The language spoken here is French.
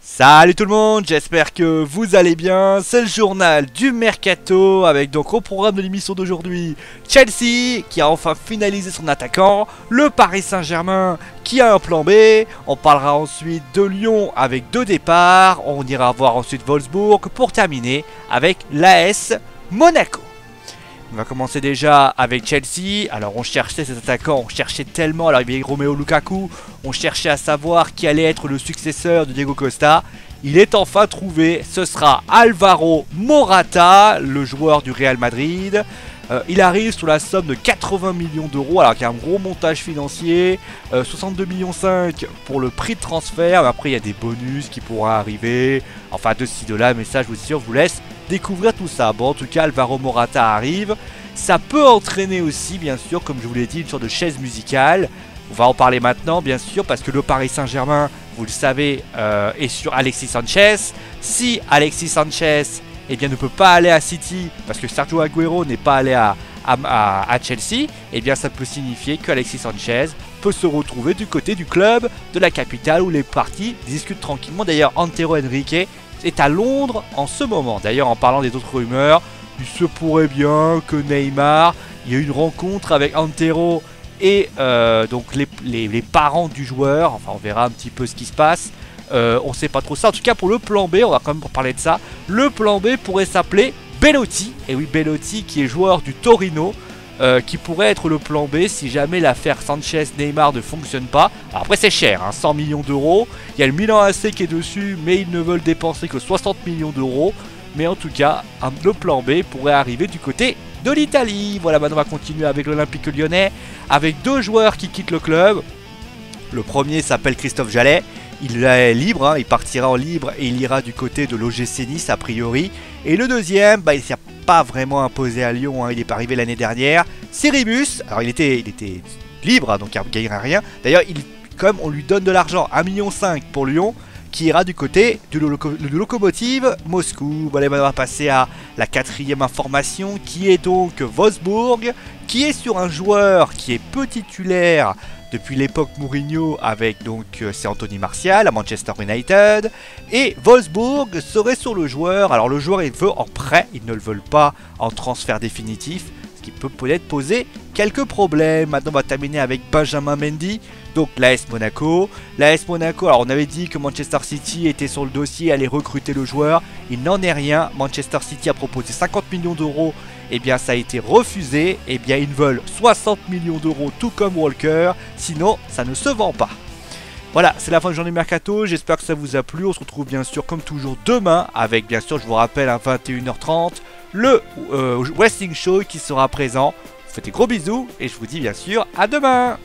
Salut tout le monde, j'espère que vous allez bien. C'est le journal du Mercato avec donc au programme de l'émission d'aujourd'hui Chelsea qui a enfin finalisé son attaquant, le Paris Saint-Germain qui a un plan B, on parlera ensuite de Lyon avec deux départs, on ira voir ensuite Wolfsburg pour terminer avec l'AS Monaco. On va commencer déjà avec Chelsea. Alors on cherchait cet attaquant, on cherchait tellement. Alors il y avait Romelu Lukaku, on cherchait à savoir qui allait être le successeur de Diego Costa. Il est enfin trouvé, ce sera Alvaro Morata, le joueur du Real Madrid. Il arrive sous la somme de 80 millions d'euros, alors qu'il y a un gros montage financier, 62,5 millions pour le prix de transfert, mais après il y a des bonus qui pourront arriver, enfin de ci de là, mais ça je vous laisse découvrir tout ça. Bon, en tout cas Alvaro Morata arrive, ça peut entraîner aussi bien sûr, comme je vous l'ai dit, une sorte de chaise musicale. On va en parler maintenant bien sûr, parce que le Paris Saint-Germain, vous le savez, est sur Alexis Sanchez. Si Alexis Sanchez ne peut pas aller à City parce que Sergio Aguero n'est pas allé à Chelsea, et bien ça peut signifier que Alexis Sanchez peut se retrouver du côté du club de la capitale où les parties discutent tranquillement. D'ailleurs Antero Henrique est à Londres en ce moment. D'ailleurs en parlant des autres rumeurs, il se pourrait bien que Neymar, il y ait une rencontre avec Antero et donc les parents du joueur. Enfin on verra un petit peu ce qui se passe. On sait pas trop ça. En tout cas pour le plan B, on va quand même parler de ça. Le plan B pourrait s'appeler Belotti. Et oui, Belotti qui est joueur du Torino, qui pourrait être le plan B si jamais l'affaire Sanchez-Neymar ne fonctionne pas. Alors après c'est cher, hein, 100 millions d'euros. Il y a le Milan AC qui est dessus, mais ils ne veulent dépenser que 60 millions d'euros. Mais en tout cas, le plan B pourrait arriver du côté de l'Italie. Voilà, maintenant on va continuer avec l'Olympique Lyonnais, avec deux joueurs qui quittent le club. Le premier s'appelle Christophe Jallet. Il est libre, hein, il partira en libre et il ira du côté de l'OGC Nice a priori. Et le deuxième, il ne s'est pas vraiment imposé à Lyon, hein, il est arrivé l'année dernière. C'est Ribus, alors il était libre, hein, donc il ne gagnera rien. D'ailleurs, comme on lui donne de l'argent, 1,5 million pour Lyon, qui ira du côté du Lokomotiv Moscou. Voilà, on va passer à la quatrième information, qui est donc Wolfsburg, qui est sur un joueur qui est peu titulaire depuis l'époque Mourinho, avec donc c'est Anthony Martial à Manchester United, et Wolfsburg serait sur le joueur. Alors le joueur il veut en prêt, ils ne le veulent pas en transfert définitif, ce qui peut peut-être poser quelques problèmes. Maintenant on va terminer avec Benjamin Mendy, donc l'AS Monaco. L'AS Monaco, alors on avait dit que Manchester City était sur le dossier, allait recruter le joueur, il n'en est rien. Manchester City a proposé 50 millions d'euros, et bien ça a été refusé, et bien ils veulent 60 millions d'euros tout comme Walker, sinon ça ne se vend pas. Voilà, c'est la fin de journée Mercato, j'espère que ça vous a plu. On se retrouve bien sûr comme toujours demain avec, bien sûr je vous rappelle, à 21h30 le Wrestling Show qui sera présent. Je vous fais des gros bisous et je vous dis bien sûr à demain.